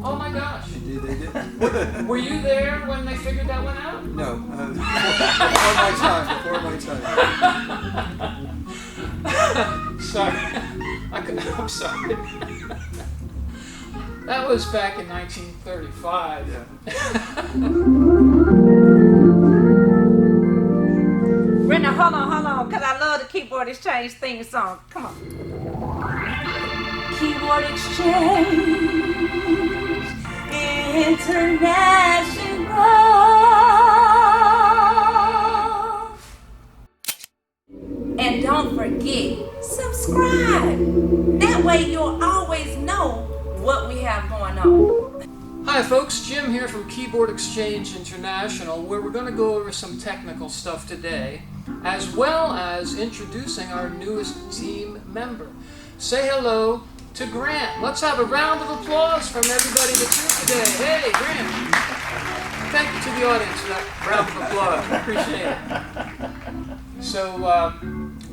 Oh my gosh. Indeed they did. Were you there when they figured that one out? No, before my time. Sorry. I'm sorry. That was back in 1935. Yeah. Brenda, hold on, because I love the Keyboard Exchange theme song. Come on. Keyboard Exchange International. And don't forget, subscribe. That way you'll always know what we have going on. Hi folks, Jim here from Keyboard Exchange International, where we're going to go over some technical stuff today, as well as introducing our newest team member. Say hello to Grant. Let's have a round of applause from everybody that's here today. Hey, Grant. Thank you to the audience for that round of applause. Appreciate it. So,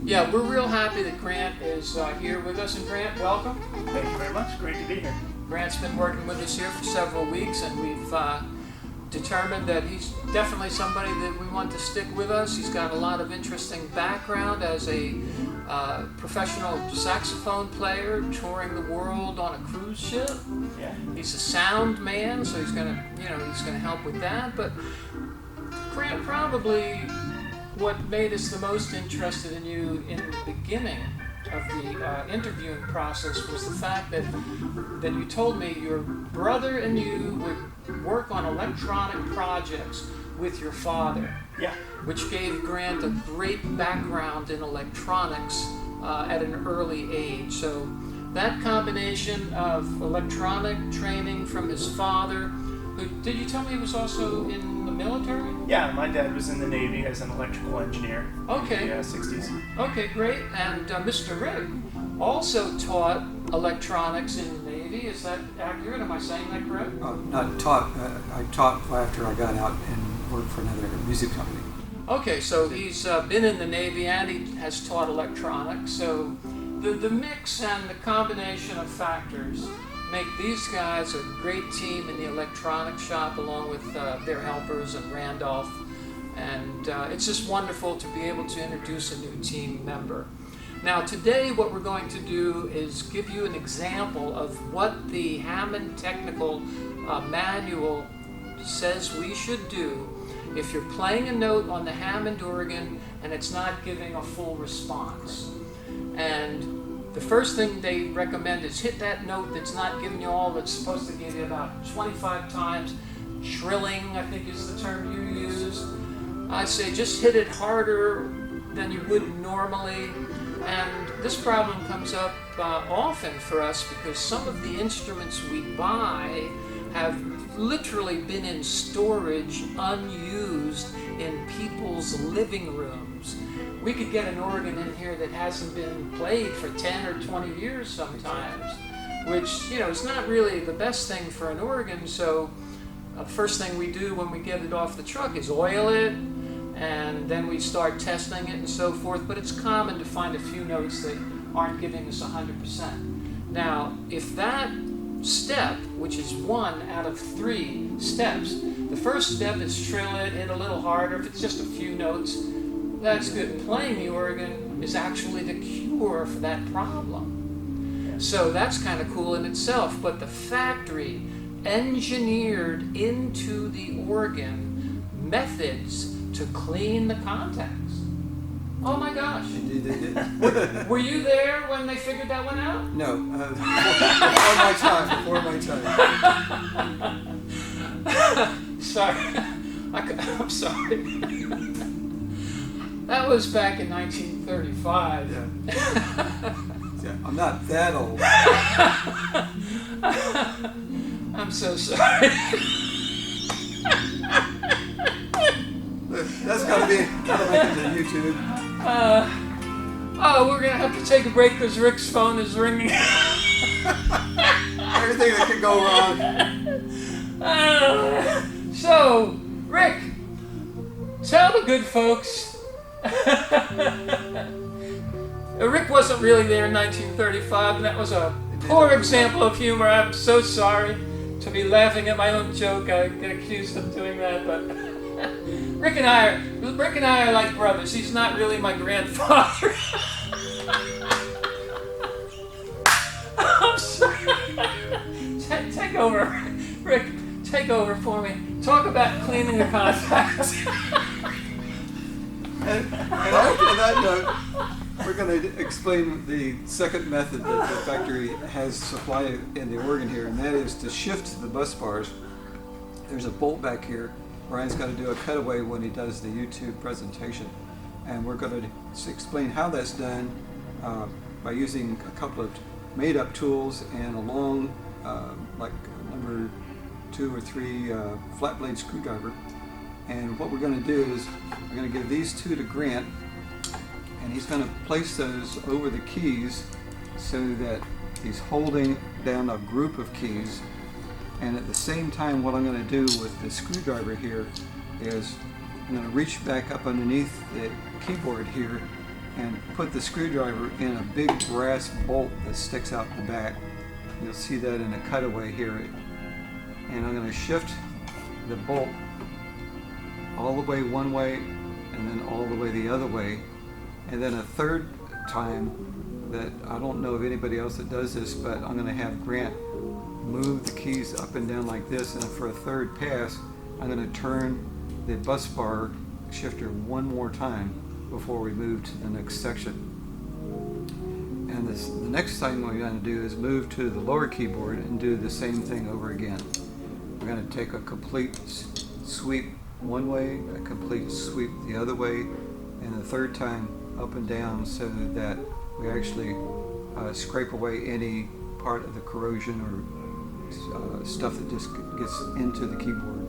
yeah, we're real happy that Grant is here with us. And Grant, welcome. Thank you very much. Great to be here. Grant's been working with us here for several weeks, and we've determined that he's definitely somebody that we want to stick with us. He's got a lot of interesting background as a professional saxophone player touring the world on a cruise ship. Yeah. He's a sound man, so he's gonna help with that. But Grant, probably what made us the most interested in you in the beginning of the interviewing process was the fact that you told me your brother and you would work on electronic projects with your father. Yeah. Which gave Grant a great background in electronics at an early age. So that combination of electronic training from his father, who did you tell me he was also in the military? Yeah, my dad was in the Navy as an electrical engineer Okay. in the 60s. Okay, great. And Mr. Rick also taught electronics in the Navy. Is that accurate? Am I saying that correct? Not taught. I taught after I got out and worked for another music company. Okay, so he's been in the Navy and he has taught electronics. So the mix and the combination of factors make these guys a great team in the electronics shop, along with their helpers and Randolph. And it's just wonderful to be able to introduce a new team member. Now today what we're going to do is give you an example of what the Hammond Technical Manual says we should do if you're playing a note on the Hammond organ and it's not giving a full response. And the first thing they recommend is hit that note that's not giving you all that's supposed to give you about 25 times. Trilling, I think is the term you use. I say just hit it harder than you would normally. And this problem comes up often for us because some of the instruments we buy have literally been in storage, unused in people's living rooms. We could get an organ in here that hasn't been played for 10 or 20 years sometimes, which, is not really the best thing for an organ. So first thing we do when we get it off the truck is oil it, and then we start testing it and so forth. But it's common to find a few notes that aren't giving us 100%. Now, if that step, which is 1 out of 3 steps, the first step is trill it, hit a little harder. If it's just a few notes, that's good. Playing the organ is actually the cure for that problem. So that's kind of cool in itself. But the factory engineered into the organ methods to clean the contacts. Oh my gosh. Indeed they did. Were you there when they figured that one out? No, before my time. Sorry. I'm sorry. That was back in 1935. Yeah. Yeah, I'm not that old. I'm so sorry. That's gotta make it to YouTube. We're gonna have to take a break because Rick's phone is ringing. Everything that could go wrong. So, Rick, tell the good folks. Rick wasn't really there in 1935, and that was a poor example of humor. I'm so sorry. to be laughing at my own joke. I get accused of doing that, but Rick and I are like brothers. He's not really my grandfather. I'm sorry. Take over, Rick. Take over for me. Talk about cleaning the contacts. And on that note, we're going to explain the second method that the factory has supply in the organ here, and that is to shift the bus bars. There's a bolt back here. Brian's got to do a cutaway when he does the YouTube presentation, and we're going to explain how that's done by using a couple of made-up tools and a long, like number 2 or 3 flat blade screwdriver. And what we're going to do is we're going to give these 2 to Grant, and he's going to place those over the keys so that he's holding down a group of keys. And at the same time, what I'm going to do with the screwdriver here is I'm going to reach back up underneath the keyboard here and put the screwdriver in a big brass bolt that sticks out the back. You'll see that in a cutaway here. And I'm going to shift the bolt all the way one way and then all the way the other way. And then a third time, that I don't know of anybody else that does this, but I'm going to have Grant move the keys up and down like this, and for a third pass I'm going to turn the bus bar shifter one more time before we move to the next section. And the next thing we're going to do is move to the lower keyboard and do the same thing over again. We're going to take a complete sweep one way, a complete sweep the other way, and the third time up and down, so that we actually scrape away any part of the corrosion or stuff that just gets into the keyboard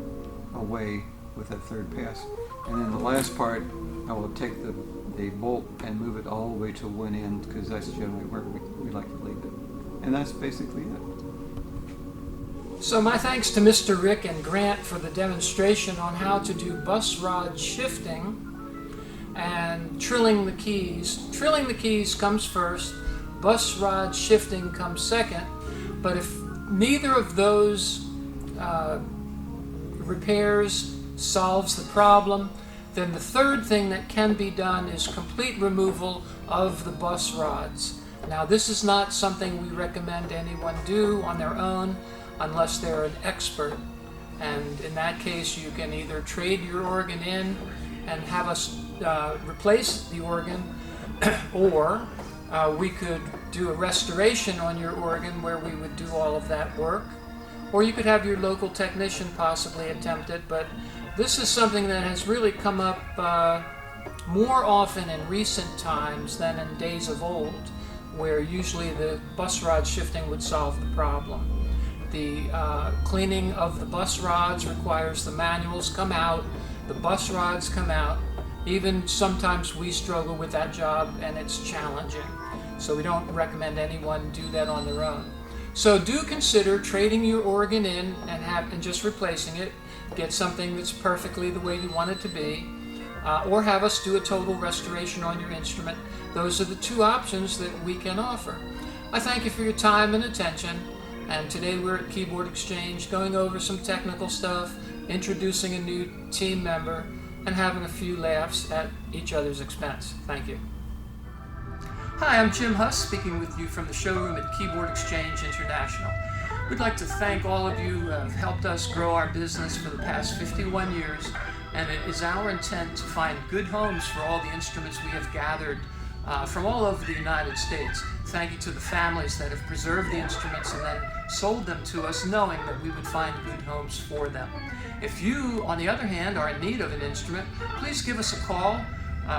away with that third pass. And then the last part, I will take the bolt and move it all the way to one end, because that's generally where we like to leave it. And that's basically it. So my thanks to Mr. Rick and Grant for the demonstration on how to do bus rod shifting and trilling the keys. Trilling the keys comes first, bus rod shifting comes second, but if neither of those repairs solves the problem, then the third thing that can be done is complete removal of the bus rods. Now, this is not something we recommend anyone do on their own unless they're an expert, and in that case you can either trade your organ in and have us replace the organ, or we could do a restoration on your organ where we would do all of that work, or you could have your local technician possibly attempt it. But this is something that has really come up more often in recent times than in days of old, where usually the bus rod shifting would solve the problem. The cleaning of the bus rods requires the manuals come out, the bus rods come out. Even sometimes we struggle with that job and it's challenging. So we don't recommend anyone do that on their own. So do consider trading your organ in and just replacing it. Get something that's perfectly the way you want it to be, or have us do a total restoration on your instrument. Those are the 2 options that we can offer. I thank you for your time and attention, and today we're at Keyboard Exchange going over some technical stuff, introducing a new team member, and having a few laughs at each other's expense. Thank you. Hi, I'm Jim Huss, speaking with you from the showroom at Keyboard Exchange International. We'd like to thank all of you who have helped us grow our business for the past 51 years, and it is our intent to find good homes for all the instruments we have gathered from all over the United States. Thank you to the families that have preserved the instruments and then sold them to us, knowing that we would find good homes for them. If you, on the other hand, are in need of an instrument, please give us a call.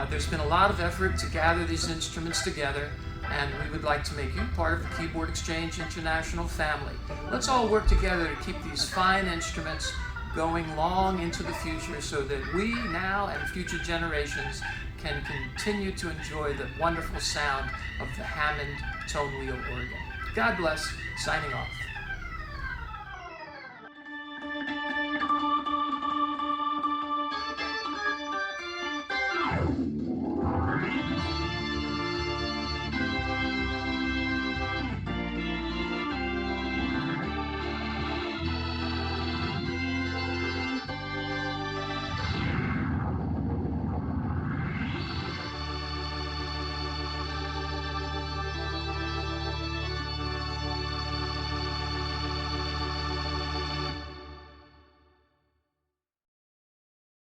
There's been a lot of effort to gather these instruments together, and we would like to make you part of the Keyboard Exchange International family. Let's all work together to keep these fine instruments going long into the future, so that we now and future generations can continue to enjoy the wonderful sound of the Hammond tone wheel organ. God bless. Signing off.